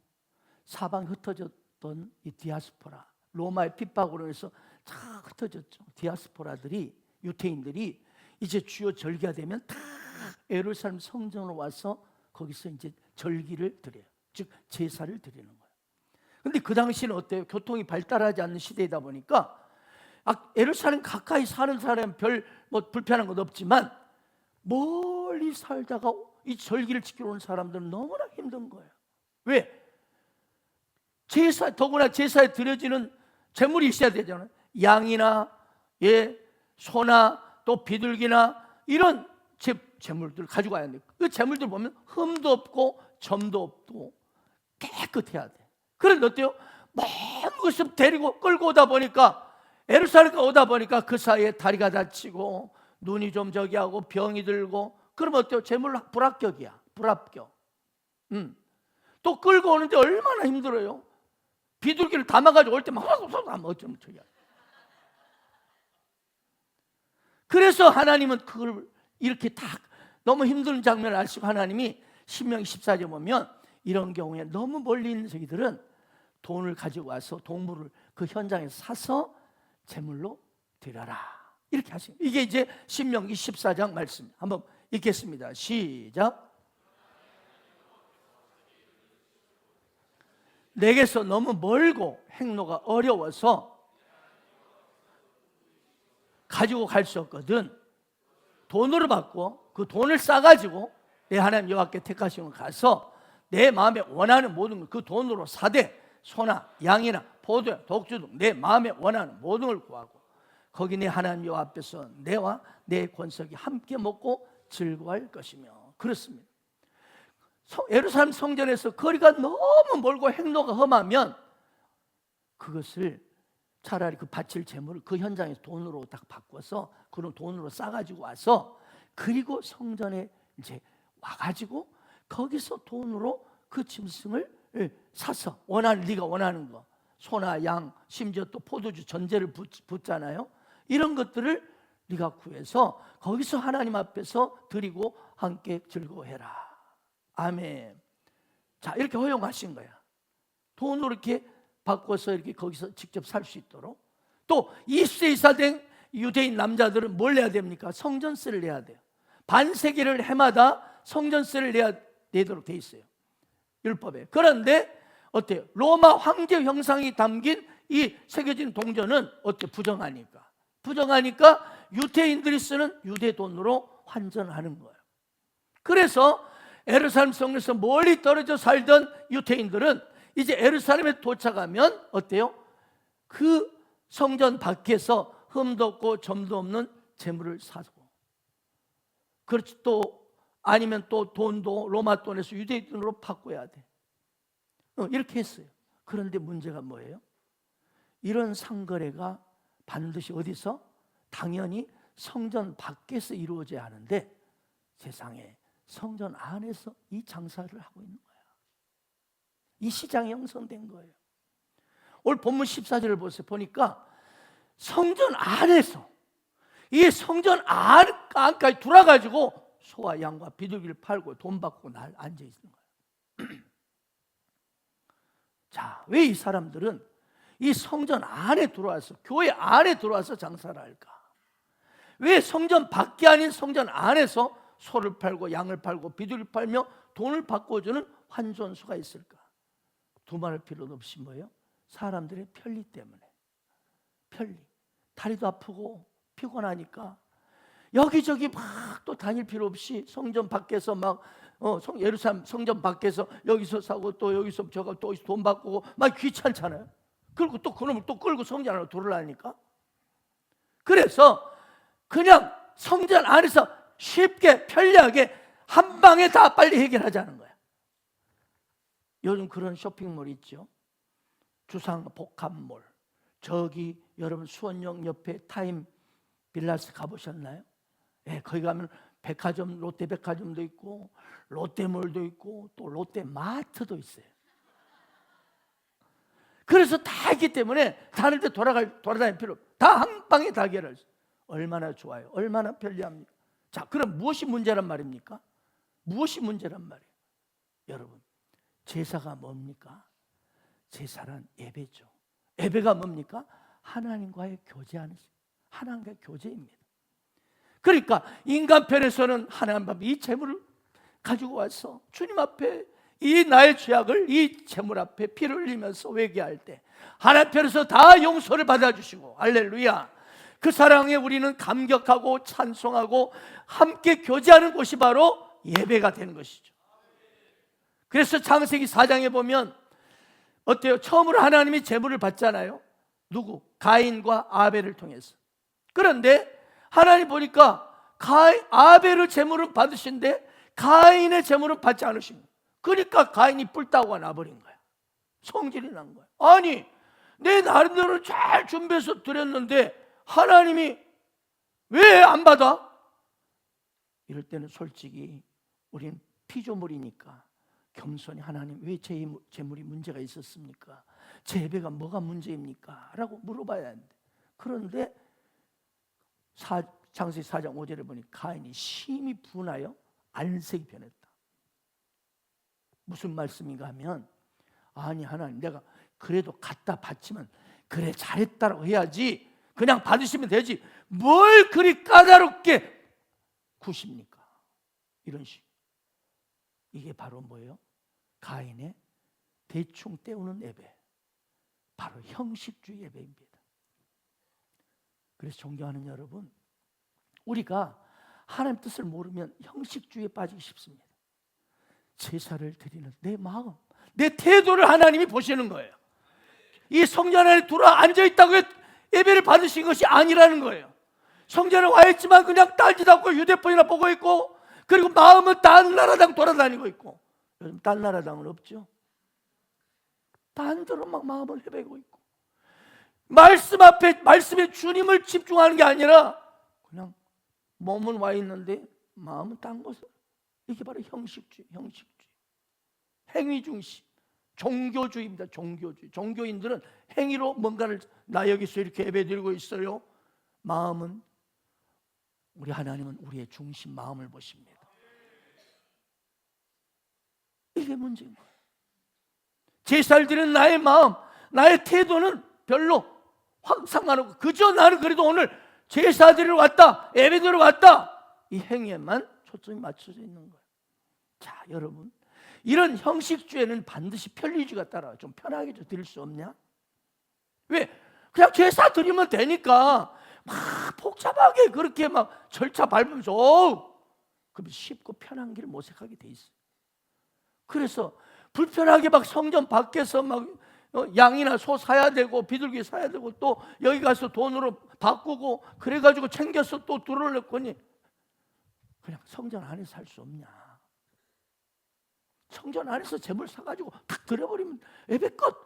사방 흩어졌던 이 디아스포라, 로마의 핍박으로 해서 다 흩어졌죠. 디아스포라들이, 유태인들이 이제 주요 절기가 되면 다 예루살렘 성전으로 와서 거기서 이제 절기를 드려요. 즉 제사를 드리는 거예요. 근데 그 당시는 어때요? 교통이 발달하지 않는 시대이다 보니까 예루살렘 가까이 사는 사람은 별 뭐 불편한 것 없지만 멀리 살다가 이 절기를 지키러 오는 사람들은 너무나 힘든 거예요. 왜? 더구나 제사에 드려지는 제물이 있어야 되잖아요. 양이나 소나 또 비둘기나 이런 제물들 가지고 와야 돼요. 그 제물들 보면 흠도 없고 점도 없고 깨끗해야 돼. 그런데 어때요? 먼 곳을 데리고 끌고 오다 보니까 예루살렘에 오다 보니까 그 사이에 다리가 다치고 눈이 좀 저기 하고 병이 들고 그러면 어때요? 제물 불합격이야. 불합격. 또 끌고 오는데 얼마나 힘들어요. 비둘기를 담아가지고 올 때 막 어쩌면 저기야. 그래서 하나님은 그걸 이렇게 딱 너무 힘든 장면을 아시고 하나님이 신명기 14절 보면 이런 경우에 너무 멀리 있는 저기들은 돈을 가지고 와서 동물을 그 현장에서 사서 제물로 드려라. 이렇게 하신 거예요. 이게 이제 신명기 14장 말씀. 한번 읽겠습니다. 시작. 내게서 너무 멀고 행로가 어려워서 가지고 갈 수 없거든 돈으로 받고 그 돈을 싸가지고 내 하나님 여호와께 택하시면 가서 내 마음에 원하는 모든 걸 그 돈으로 사되 소나 양이나 포도야 독주 등 내 마음에 원하는 모든 걸 구하고 거기 내 하나님 여호와 앞에서 내와 내 권석이 함께 먹고 즐거워할 것이며. 그렇습니다. 예루살렘 성전에서 거리가 너무 멀고 행로가 험하면 그것을 차라리 그 바칠 제물을 그 현장에서 돈으로 딱 바꿔서 그런 돈으로 싸가지고 와서 그리고 성전에 이제 와가지고 거기서 돈으로 그 짐승을 사서 네가 원하는 거 소나 양 심지어 또 포도주 전제를 붓잖아요. 이런 것들을 네가 구해서 거기서 하나님 앞에서 드리고 함께 즐거워해라. 아멘. 자, 이렇게 허용하신 거야. 돈으로 이렇게 바꿔서 이렇게 거기서 직접 살 수 있도록. 또 20세 이상 된 유대인 남자들은 뭘 내야 됩니까? 성전세를 내야 돼요. 반세기를 해마다 성전세를 내도록 돼 있어요. 율법에. 그런데 어때요? 로마 황제 형상이 담긴 이 새겨진 동전은 어떻게 부정하니까 유대인들이 쓰는 유대 돈으로 환전하는 거예요. 그래서 예루살렘 성에서 멀리 떨어져 살던 유대인들은 이제 예루살렘에 도착하면 어때요? 그 성전 밖에서 흠도 없고 점도 없는 재물을 사고, 그렇지, 또 아니면 또 돈도 로마 돈에서 유대 돈으로 바꿔야 돼. 이렇게 했어요. 그런데 문제가 뭐예요? 이런 상거래가 반드시 어디서? 당연히 성전 밖에서 이루어져야 하는데 세상에 성전 안에서 이 장사를 하고 있는 거야. 이 시장이 형성된 거예요. 오늘 본문 14절을 보세요. 보니까 성전 안에서, 이 성전 안까지 들어가지고 소와 양과 비둘기를 팔고 돈 받고 앉아 있는 거예요. 자, 왜 이 사람들은 이 성전 안에 들어와서, 교회 안에 들어와서 장사를 할까? 왜 성전 밖이 아닌 성전 안에서 소를 팔고 양을 팔고 비둘기를 팔며 돈을 바꿔주는 환전소가 있을까? 두말할 필요도 없이 뭐예요? 사람들의 편리 때문에. 편리. 다리도 아프고 피곤하니까 여기저기 막 또 다닐 필요 없이 성전 밖에서 막 예루살렘 성전 밖에서 여기서 사고 또 여기서 저거 또 돈 바꾸고 막 귀찮잖아요. 그리고 또 그놈을 또 끌고 성전 안으로 들어오려니까. 그래서 그냥 성전 안에서 쉽게 편리하게 한 방에 다 빨리 해결하자는 거야. 요즘 그런 쇼핑몰 있죠. 주상 복합몰. 저기 여러분 수원역 옆에 타임 빌라스 가보셨나요? 예, 거기 가면 백화점, 롯데백화점도 있고 롯데몰도 있고 또 롯데마트도 있어요. 그래서 다 있기 때문에 다른 데 돌아다닐 필요 없어요. 다 한 방에 다 해결할 수 있어요. 얼마나 좋아요. 얼마나 편리합니까? 자, 그럼 무엇이 문제란 말입니까? 무엇이 문제란 말이에요? 여러분, 제사가 뭡니까? 제사란 예배죠. 예배가 뭡니까? 하나님과의 교제하는, 하나님과의 교제입니다. 그러니까 인간 편에서는 하나님 앞에 이 재물을 가지고 와서 주님 앞에 이 나의 죄악을 이 재물 앞에 피를 흘리면서 회개할 때 하나님 편에서 다 용서를 받아주시고, 할렐루야, 그 사랑에 우리는 감격하고 찬송하고 함께 교제하는 곳이 바로 예배가 되는 것이죠. 그래서 창세기 4장에 보면 어때요? 처음으로 하나님이 제물을 받잖아요. 누구? 가인과 아벨을 통해서. 그런데 하나님 보니까 아벨의 제물은 받으신데 가인의 제물은 받지 않으신 거예요. 그러니까 가인이 뿔따구가 나버린 거야. 성질이 난 거야. 아니, 내 나름대로 잘 준비해서 드렸는데 하나님이 왜 안 받아? 이럴 때는 솔직히 우리는 피조물이니까 겸손히 하나님, 왜 제 재물이 문제가 있었습니까? 제 예배가 뭐가 문제입니까? 라고 물어봐야 하는데, 그런데 창세기 4장 5절에 보니 가인이 심히 분하여 안색이 변했다. 무슨 말씀인가 하면, 아니 하나님, 내가 그래도 갖다 바치면 그래 잘했다라고 해야지, 그냥 받으시면 되지 뭘 그리 까다롭게 구십니까? 이런 식. 이게 바로 뭐예요? 가인의 대충 때우는 예배, 바로 형식주의 예배입니다. 그래서 존경하는 여러분, 우리가 하나님 뜻을 모르면 형식주의에 빠지기 쉽습니다. 제사를 드리는 내 마음, 내 태도를 하나님이 보시는 거예요. 이 성전 안에 들어 앉아있다고 예배를 받으신 것이 아니라는 거예요. 성전에 와 있지만 그냥 딸짓 않고 휴대폰이나 보고 있고, 그리고 마음은 딴 나라당 돌아다니고 있고. 요즘 딴 나라당은 없죠. 딴 데로 막 마음을 헤매고 있고, 말씀 앞에, 말씀에 주님을 집중하는 게 아니라 그냥 몸은 와 있는데 마음은 딴 곳에. 이게 바로 형식주의, 행위 중심, 종교주의입니다. 종교주의. 종교인들은 행위로 뭔가를, 나 여기서 이렇게 예배드리고 있어요. 마음은, 우리 하나님은 우리의 중심 마음을 보십니다. 이게 문제인 거예요. 제사를 드리는 나의 마음, 나의 태도는 별로 상관없고, 그저 나는 그래도 오늘 제사 드리러 왔다, 예배 드리러 왔다, 이 행위에만 초점이 맞춰져 있는 거예요. 자, 여러분, 이런 형식주의는 반드시 편리주의가 따라와요. 좀 편하게 좀 드릴 수 없냐? 왜? 그냥 제사 드리면 되니까 막 복잡하게 그렇게 막 절차 밟으면서 그럼 쉽고 편한 길을 모색하게 돼 있어요. 그래서 불편하게 막 성전 밖에서 막 양이나 소 사야 되고 비둘기 사야 되고 또 여기 가서 돈으로 바꾸고 그래가지고 챙겨서 또 들어올랬거니 그냥 성전 안에서 살 수 없냐? 성전 안에서 재물 사가지고 탁 드려버리면 예배 끝!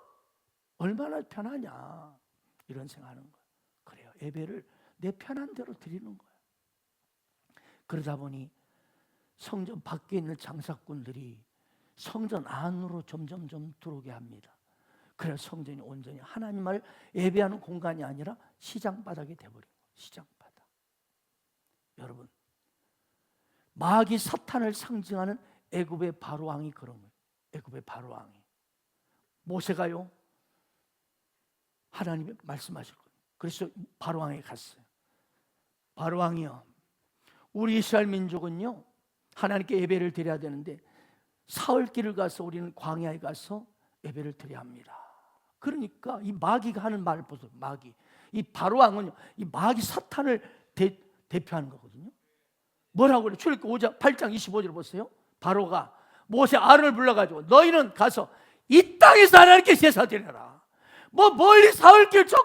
얼마나 편하냐 이런 생각하는 거예요. 그래요. 예배를 내 편한 대로 드리는 거예요. 그러다 보니 성전 밖에 있는 장사꾼들이 성전 안으로 점점점 들어오게 합니다. 그래서 성전이 온전히 하나님을 예배하는 공간이 아니라 시장바닥이 돼버린 거예요. 시장바닥. 여러분, 마귀 사탄을 상징하는 애굽의 바로왕이 그런 거예요. 애굽의 바로왕이 모세가요 하나님이 말씀하실 거예요. 그래서 바로왕에 갔어요. 바로왕이요, 우리 이스라엘 민족은요 하나님께 예배를 드려야 되는데 사흘길을 가서 우리는 광야에 가서 예배를 드려야 합니다. 그러니까 이 마귀가 하는 말을 보세요. 마귀, 이 바로왕은요 이 마귀 사탄을 대표하는 거거든요. 뭐라고 그래요? 출애굽기 8장 25절 보세요. 바로가 모세 아론을 불러가지고 너희는 가서 이 땅에서 하나님께 제사 드려라. 뭐 멀리 사흘길 저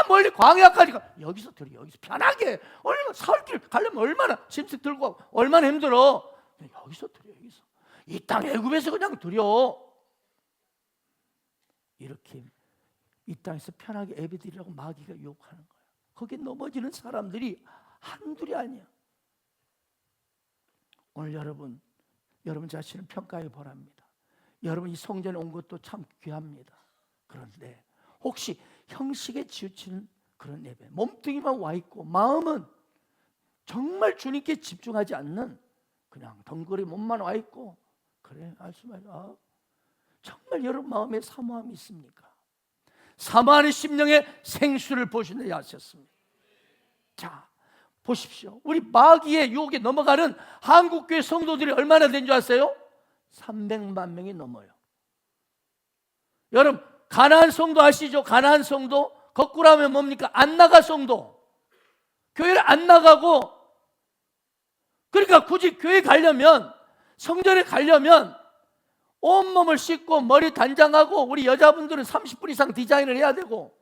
멀리 광야까지 가. 여기서 드려. 여기서 편하게. 얼마나 사흘길 가려면 얼마나 짐승 들고 얼마나 힘들어. 여기서 드려. 여기서 이 땅 애굽에서 그냥 드려. 이렇게 이 땅에서 편하게 예배 드리라고 마귀가 유혹하는 거예요. 거기에 넘어지는 사람들이 한둘이 아니야. 오늘 여러분 자신을 평가해 보랍니다. 여러분 이 성전에 온 것도 참 귀합니다. 그런데 혹시 형식에 치우치는 그런 예배, 몸뚱이만 와 있고 마음은 정말 주님께 집중하지 않는 그냥 덩그리 몸만 와 있고 그래 말씀하죠. 정말 여러분 마음에 사모함이 있습니까? 사모하는 심령의 생수를 보시는 데 하셨습니다. 자, 보십시오. 우리 마귀의 유혹에 넘어가는 한국교회 성도들이 얼마나 된 줄 아세요? 300만 명이 넘어요. 여러분 가나안 성도 아시죠? 가나안 성도 거꾸로 하면 뭡니까? 안 나가 성도. 교회를 안 나가고, 그러니까 굳이 교회 가려면, 성전에 가려면 온몸을 씻고 머리 단장하고, 우리 여자분들은 30분 이상 디자인을 해야 되고,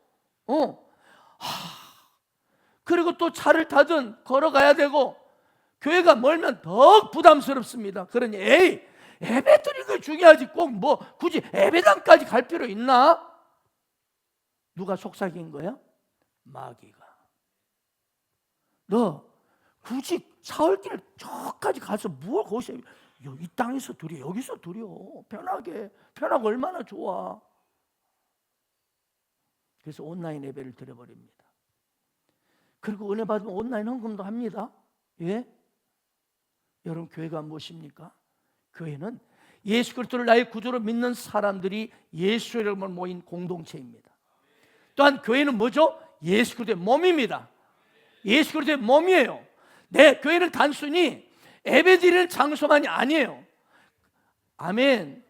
그리고 또 차를 타든 걸어가야 되고, 교회가 멀면 더 부담스럽습니다. 그러니 예배 드리는 게 중요하지 꼭 뭐 굳이 예배당까지 갈 필요 있나? 누가 속삭인 거야? 마귀가. 너 굳이 사흘길 저까지 가서 뭘 거기서 이 땅에서 드려, 여기서 드려. 편하게 얼마나 좋아. 그래서 온라인 예배를 드려버립니다. 그리고 은혜 받으면 온라인 헌금도 합니다. 예? 여러분 교회가 무엇입니까? 교회는 예수 그리스도를 나의 구주로 믿는 사람들이 예수의 이름으로 모인 공동체입니다. 또한 교회는 뭐죠? 예수 그리스도의 몸입니다. 예수 그리스도의 몸이에요. 교회는 단순히 예배드리는 장소만이 아니에요. 아멘.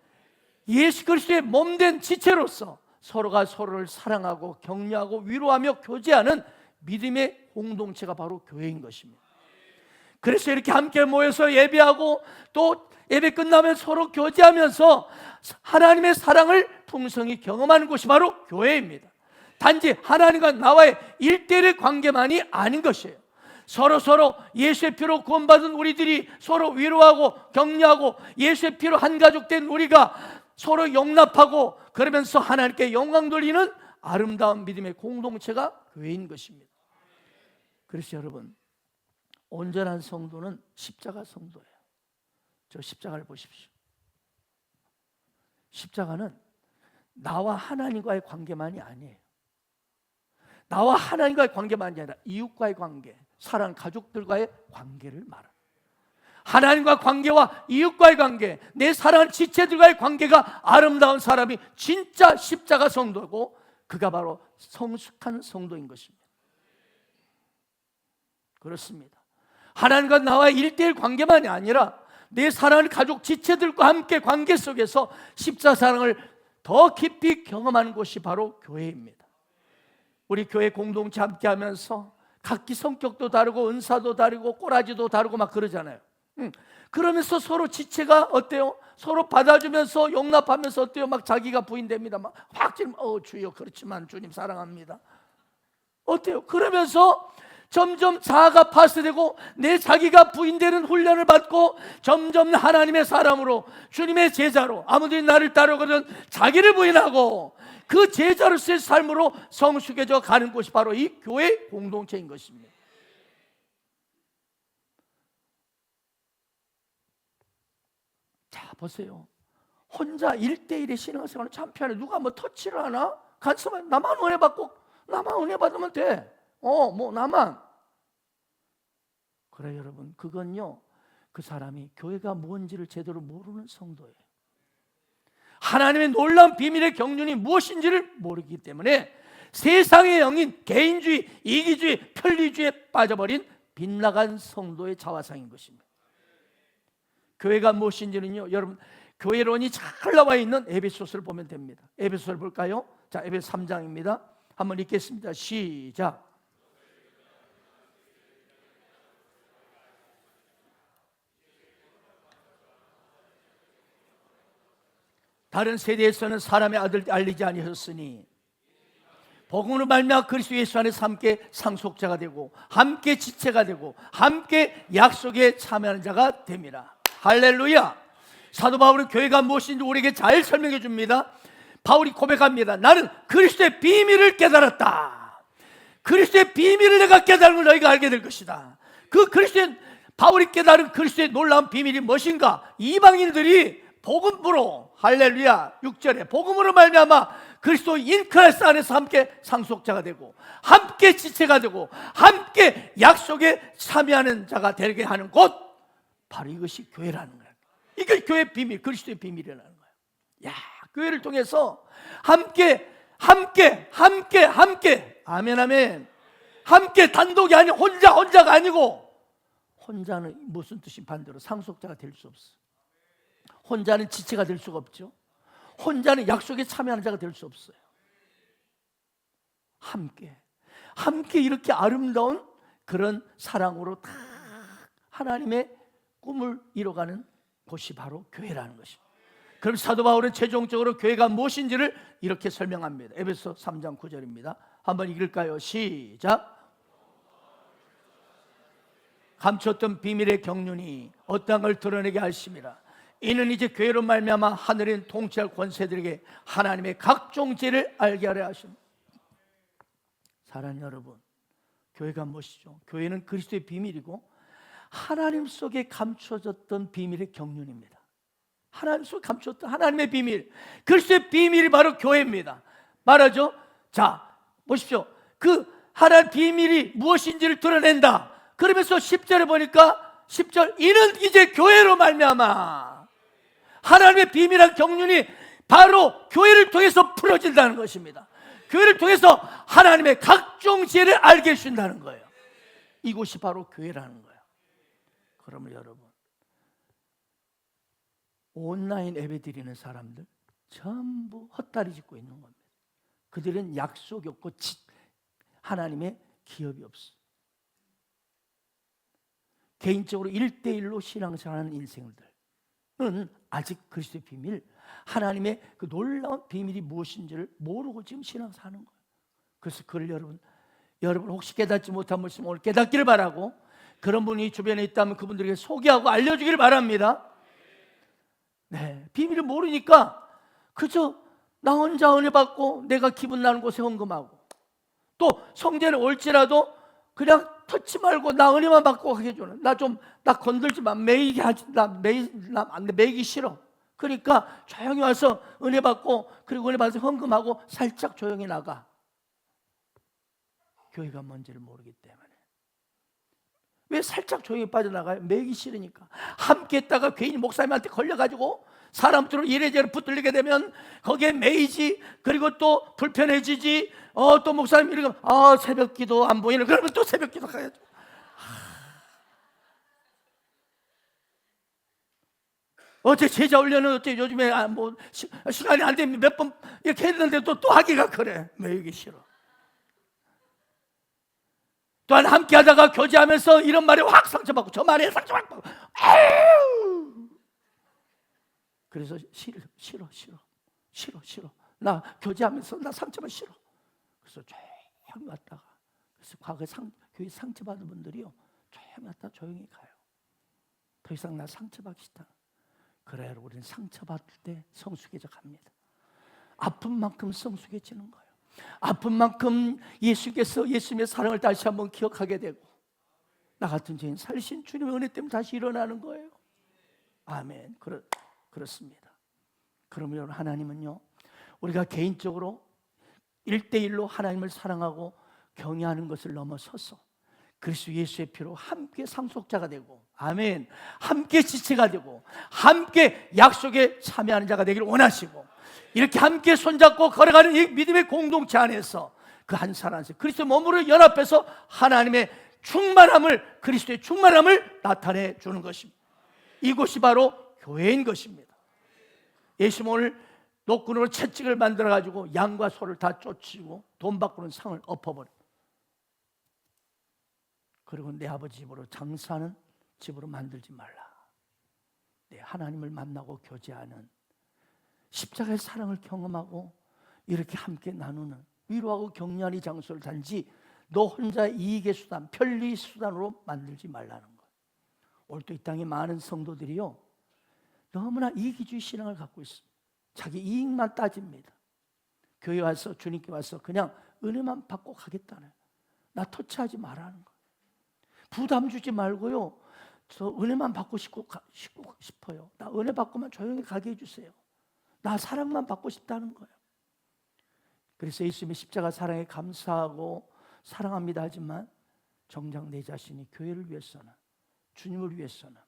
예수 그리스도의 몸된 지체로서 서로가 서로를 사랑하고 격려하고 위로하며 교제하는 믿음의 공동체가 바로 교회인 것입니다. 그래서 이렇게 함께 모여서 예배하고 또 예배 끝나면 서로 교제하면서 하나님의 사랑을 풍성히 경험하는 곳이 바로 교회입니다. 단지 하나님과 나와의 1대1의 관계만이 아닌 것이에요. 서로 예수의 피로 구원받은 우리들이 서로 위로하고 격려하고 예수의 피로 한 가족 된 우리가 서로 용납하고 그러면서 하나님께 영광 돌리는 아름다운 믿음의 공동체가 교회인 것입니다. 그래서 여러분, 온전한 성도는 십자가 성도예요. 저 십자가를 보십시오. 십자가는 나와 하나님과의 관계만이 아니에요. 나와 하나님과의 관계만이 아니라 이웃과의 관계, 사랑 가족들과의 관계를 말합니다. 하나님과 관계와 이웃과의 관계, 내 사랑하는 지체들과의 관계가 아름다운 사람이 진짜 십자가 성도고, 그가 바로 성숙한 성도인 것입니다. 그렇습니다. 하나님과 나와의 1대1 관계만이 아니라 내 사랑하는 가족 지체들과 함께 관계 속에서 십자가 사랑을 더 깊이 경험하는 곳이 바로 교회입니다. 우리 교회 공동체 함께 하면서 각기 성격도 다르고 은사도 다르고 꼬라지도 다르고 막 그러잖아요. 그러면서 서로 지체가 어때요? 서로 받아주면서 용납하면서 어때요? 막 자기가 부인됩니다. 막 확 지금 주여 그렇지만 주님 사랑합니다. 어때요? 그러면서 점점 자아가 파쇄되고 내 자기가 부인되는 훈련을 받고 점점 하나님의 사람으로 주님의 제자로 아무들이 나를 따르거든 자기를 부인하고 그 제자로서의 삶으로 성숙해져 가는 곳이 바로 이 교회 공동체인 것입니다. 자 보세요. 혼자 1대1의 신앙생활은 참 편해. 누가 뭐 터치를 하나? 간섭하면 나만 은혜 받고 나만 은혜 받으면 돼. 뭐 나만. 그래 여러분, 그건요 그 사람이 교회가 뭔지를 제대로 모르는 성도예요. 하나님의 놀라운 비밀의 경륜이 무엇인지를 모르기 때문에 세상의 영인 개인주의, 이기주의, 편리주의에 빠져버린 빗나간 성도의 자화상인 것입니다. 교회가 무엇인지는요 여러분 교회론이 잘 나와 있는 에베소서를 보면 됩니다. 에베소서를 볼까요? 자, 에베소 3장입니다. 한번 읽겠습니다. 시작. 다른 세대에서는 사람의 아들 알리지 아니하셨으니 복음으로 말미암아 그리스도 예수 안에서 함께 상속자가 되고 함께 지체가 되고 함께 약속에 참여하는 자가 됩니다. 할렐루야. 사도 바울은 교회가 무엇인지 우리에게 잘 설명해 줍니다. 바울이 고백합니다. 나는 그리스도의 비밀을 깨달았다. 그리스도의 비밀을 내가 깨달은 걸 너희가 알게 될 것이다. 그 그리스도의 바울이 깨달은 그리스도의 놀라운 비밀이 무엇인가? 이방인들이 복음으로 할렐루야 6절에 복음으로 말미암아 그리스도 인크리스트 안에서 함께 상속자가 되고 함께 지체가 되고 함께 약속에 참여하는 자가 되게 하는 곳, 바로 이것이 교회라는 거예요. 이게 교회의 비밀, 그리스도의 비밀이라는 거예요. 야, 교회를 통해서 함께 아멘 아멘 함께 단독이 아니고 혼자가 아니고, 혼자는 무슨 뜻이 반대로 상속자가 될 수 없어. 혼자는 지체가 될 수가 없죠. 혼자는 약속에 참여하는 자가 될 수 없어요. 함께 이렇게 아름다운 그런 사랑으로 다 하나님의 꿈을 이뤄가는 곳이 바로 교회라는 것입니다. 그럼 사도 바울은 최종적으로 교회가 무엇인지를 이렇게 설명합니다. 에베소 3장 9절입니다. 한번 읽을까요? 시작. 감췄던 비밀의 경륜이 어떠한 걸 드러내게 하심이라. 이는 이제 교회로 말미암아 하늘에 있는 통치할 권세들에게 하나님의 각종 지혜를 알게 하려 하십니다. 사랑하는 여러분, 교회가 무엇이죠? 교회는 그리스도의 비밀이고 하나님 속에 감춰졌던 비밀의 경륜입니다. 하나님 속에 감춰졌던 하나님의 비밀, 그리스도의 비밀이 바로 교회입니다. 말하죠. 자, 보십시오. 그 하나님의 비밀이 무엇인지를 드러낸다. 그러면서 10절에 보니까 10절, 이는 이제 교회로 말미암아 하나님의 비밀한 경륜이 바로 교회를 통해서 풀어진다는 것입니다. 교회를 통해서 하나님의 각종 지혜를 알게 해준다는 거예요. 이곳이 바로 교회라는 거예요. 그러면 여러분, 온라인 예배 드리는 사람들 전부 헛다리 짚고 있는 겁니다. 그들은 약속이 없고 하나님의 기업이 없어. 개인적으로 1대1로 신앙생활하는 인생들은 아직 그리스도의 비밀, 하나님의 그 놀라운 비밀이 무엇인지를 모르고 지금 신앙생활하는 거예요. 그래서 그걸 여러분 혹시 깨닫지 못한 분이 오늘 깨닫기를 바라고, 그런 분이 주변에 있다면 그분들에게 소개하고 알려주기를 바랍니다. 네, 비밀을 모르니까 그저 나 혼자 은혜 받고 내가 기분 나는 곳에 헌금하고, 또 성전에 올지라도 그냥 터치 말고 나 은혜만 받고 가게 해주는, 나 건들지 마, 매이게 하지, 매이기 싫어. 그러니까 조용히 와서 은혜 받고, 그리고 은혜 받아서 헌금하고 살짝 조용히 나가. 교회가 뭔지를 모르기 때문에. 왜 살짝 조용히 빠져나가요? 매이기 싫으니까. 함께 했다가 괜히 목사님한테 걸려가지고 사람들로 이래저래 붙들리게 되면 거기에 매이지, 그리고 또 불편해지지. 또 목사님 이러면 새벽 기도 안 보이는, 그러면 또 새벽 기도 가야죠. 어째 제자 훈련은 어째 요즘에 시간이 안 되면 몇 번 이렇게 했는데 또 하기가 그래. 매이기 싫어. 또한 함께 하다가 교제하면서 이런 말에 확 상처받고 저 말에 상처받고 에휴! 그래서 싫어. 나 교제하면서 나 상처받기 싫어. 그래서 조용히 왔다가, 그래서 과거에 교회 상처받은 분들이요, 조용히 왔다 조용히 가요. 더 이상 나 상처받기 싫다. 그래야 우리는 상처받을 때 성숙해져 갑니다. 아픈 만큼 성숙해지는 거예요. 아픈 만큼 예수님의 사랑을 다시 한번 기억하게 되고, 나 같은 죄인 살리신 주님의 은혜 때문에 다시 일어나는 거예요. 아멘. 그렇습니다. 그러면 하나님은요, 우리가 개인적으로 1대1로 하나님을 사랑하고 경외하는 것을 넘어서서 그리스도 예수의 피로 함께 상속자가 되고, 아멘, 함께 지체가 되고 함께 약속에 참여하는 자가 되기를 원하시고, 이렇게 함께 손잡고 걸어가는 이 믿음의 공동체 안에서 그 한 사람 안에서 그리스도의 몸으로 연합해서 하나님의 충만함을, 그리스도의 충만함을 나타내 주는 것입니다. 이곳이 바로 교회인 것입니다. 예수님은 오늘 노끈으로 채찍을 만들어가지고 양과 소를 다 쫓치고 돈 바꾸는 상을 엎어버려. 그리고 내 아버지 집으로, 장사하는 집으로 만들지 말라. 내 하나님을 만나고 교제하는, 십자가의 사랑을 경험하고 이렇게 함께 나누는, 위로하고 격려하는 장소를 단지 너 혼자 이익의 수단, 편리 수단으로 만들지 말라는 거예요. 오늘 또 이 땅에 많은 성도들이요, 너무나 이기주의 신앙을 갖고 있습니다. 자기 이익만 따집니다. 교회 와서, 주님께 와서 그냥 은혜만 받고 가겠다는, 나 터치하지 말라는 거예요. 부담 주지 말고요, 저 은혜만 받고 싶어요. 나 은혜 받고만 조용히 가게 해주세요. 나 사랑만 받고 싶다는 거예요. 그래서 예수님의 십자가 사랑에 감사하고 사랑합니다 하지만 정작 내 자신이 교회를 위해서는, 주님을 위해서는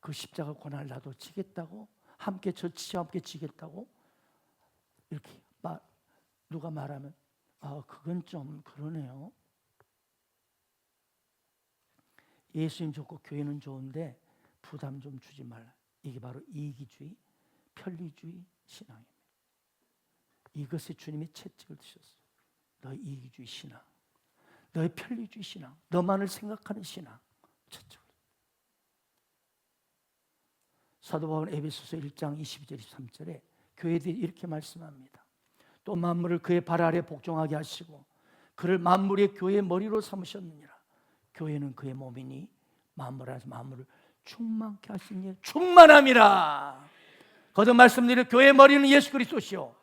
그 십자가 고난을 나도 지겠다고, 함께 저 지와 함께 지겠다고 이렇게 누가 말하면 그건 좀 그러네요. 예수님 좋고 교회는 좋은데 부담 좀 주지 말라. 이게 바로 이기주의, 편리주의 신앙입니다. 이것에 주님이 채찍을 드셨어요. 너의 이기주의 신앙, 너의 편리주의 신앙, 너만을 생각하는 신앙, 채찍을. 사도 바울은 에베소서 1장 22절 23절에 교회들이 이렇게 말씀합니다. 또 만물을 그의 발 아래 복종하게 하시고 그를 만물의 교회의 머리로 삼으셨느니라. 교회는 그의 몸이니 만물을 충만케 하신 일 충만함이라. 거듭 말씀드린 교회의 머리는 예수 그리스도시요,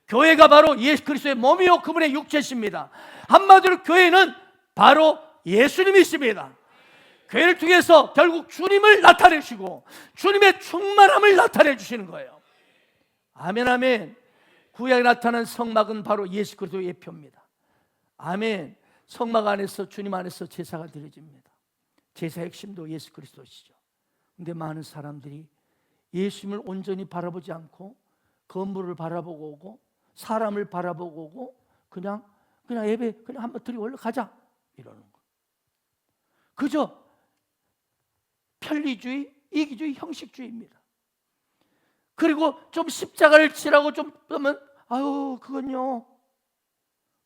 교회가 바로 예수 그리스도의 몸이요 그분의 육체십니다. 한마디로 교회는 바로 예수님이십니다. 교회를 통해서 결국 주님을 나타내시고 주님의 충만함을 나타내 주시는 거예요. 아멘, 아멘. 구약에 나타난 성막은 바로 예수 그리스도의 예표입니다. 아멘. 성막 안에서, 주님 안에서 제사가 드려집니다. 제사의 핵심도 예수 그리스도시죠. 그런데 많은 사람들이 예수님을 온전히 바라보지 않고 건물을 바라보고 오고 사람을 바라보고 오고 그냥 예배 그냥 한번 드리고 올라가자 이러는 거예요. 그저 편리주의, 이기주의, 형식주의입니다. 그리고 좀 십자가를 치라고 좀 하면 그건요.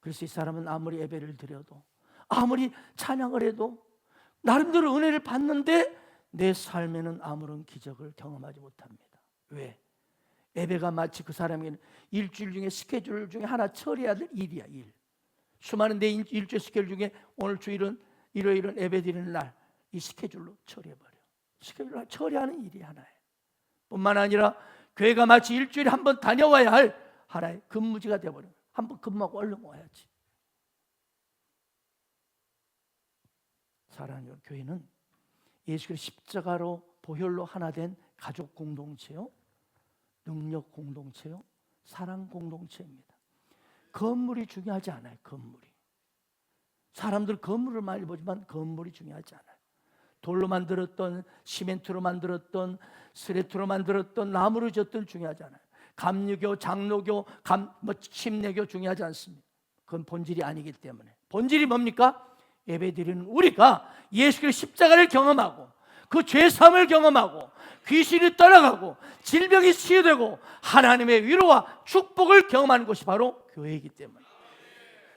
그래서 이 사람은 아무리 예배를 드려도, 아무리 찬양을 해도 나름대로 은혜를 받는데 내 삶에는 아무런 기적을 경험하지 못합니다. 왜? 예배가 마치 그 사람에게는 일주일 중에 스케줄 중에 하나 처리해야 될 일이야, 일. 수많은 내 일주일 스케줄 중에 오늘 주일은 일요일은 예배 드리는 날, 이 스케줄로 처리해버려. 스케줄로 처리하는 일이 하나예요. 뿐만 아니라 교회가 마치 일주일에 한 번 다녀와야 할 하나의 근무지가 되어버려요. 한 번 근무하고 얼른 와야지. 사랑하는 교회는 예수 그리스도 십자가로 보혈로 하나 된 가족 공동체요, 능력 공동체요, 사랑 공동체입니다. 건물이 중요하지 않아요. 건물이. 사람들 건물을 많이 보지만 건물이 중요하지 않아요. 돌로 만들었던, 시멘트로 만들었던, 스레트로 만들었던, 나무로 졌던 중요하지 않아요. 감리교, 장로교, 침례교 중요하지 않습니다. 그건 본질이 아니기 때문에. 본질이 뭡니까? 예배드리는 우리가 예수 그리스도의 십자가를 경험하고 그 죄사함을 경험하고 귀신이 떠나가고 질병이 치유되고 하나님의 위로와 축복을 경험하는 것이 바로 교회이기 때문에,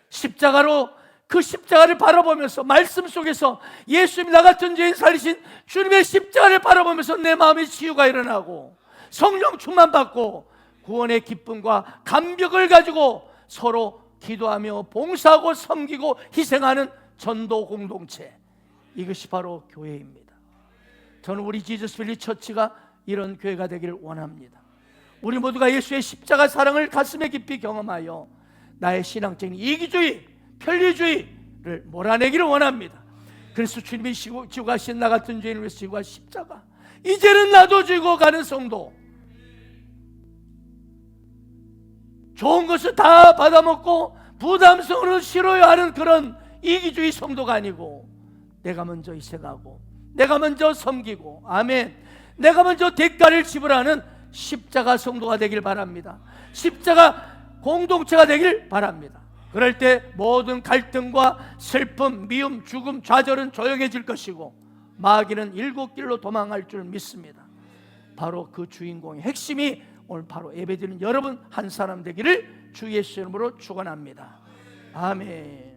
십자가로 그 십자가를 바라보면서 말씀 속에서 예수님 나 같은 죄인 살리신 주님의 십자가를 바라보면서 내 마음의 치유가 일어나고 성령 충만 받고 구원의 기쁨과 감격을 가지고 서로 기도하며 봉사하고 섬기고 희생하는 전도 공동체, 이것이 바로 교회입니다. 저는 우리 지저스 밸리 처치가 이런 교회가 되기를 원합니다. 우리 모두가 예수의 십자가 사랑을 가슴에 깊이 경험하여 나의 신앙적인 이기주의, 편리주의를 몰아내기를 원합니다. 그래서 주님이 지고 가신 나 같은 죄인을 위해서 지고 가신 십자가, 이제는 나도 지고 가는 성도, 좋은 것을 다 받아먹고 부담스러운 싫어요 하는 그런 이기주의 성도가 아니고, 내가 먼저 희생하고 내가 먼저 섬기고, 아멘, 내가 먼저 대가를 지불하는 십자가 성도가 되길 바랍니다. 십자가 공동체가 되길 바랍니다. 그럴 때 모든 갈등과 슬픔, 미움, 죽음, 좌절은 조용해질 것이고 마귀는 일곱 길로 도망할 줄 믿습니다. 바로 그 주인공의 핵심이 오늘 바로 예배드리는 여러분 한 사람 되기를 주 예수 이름으로 축원합니다. 아멘.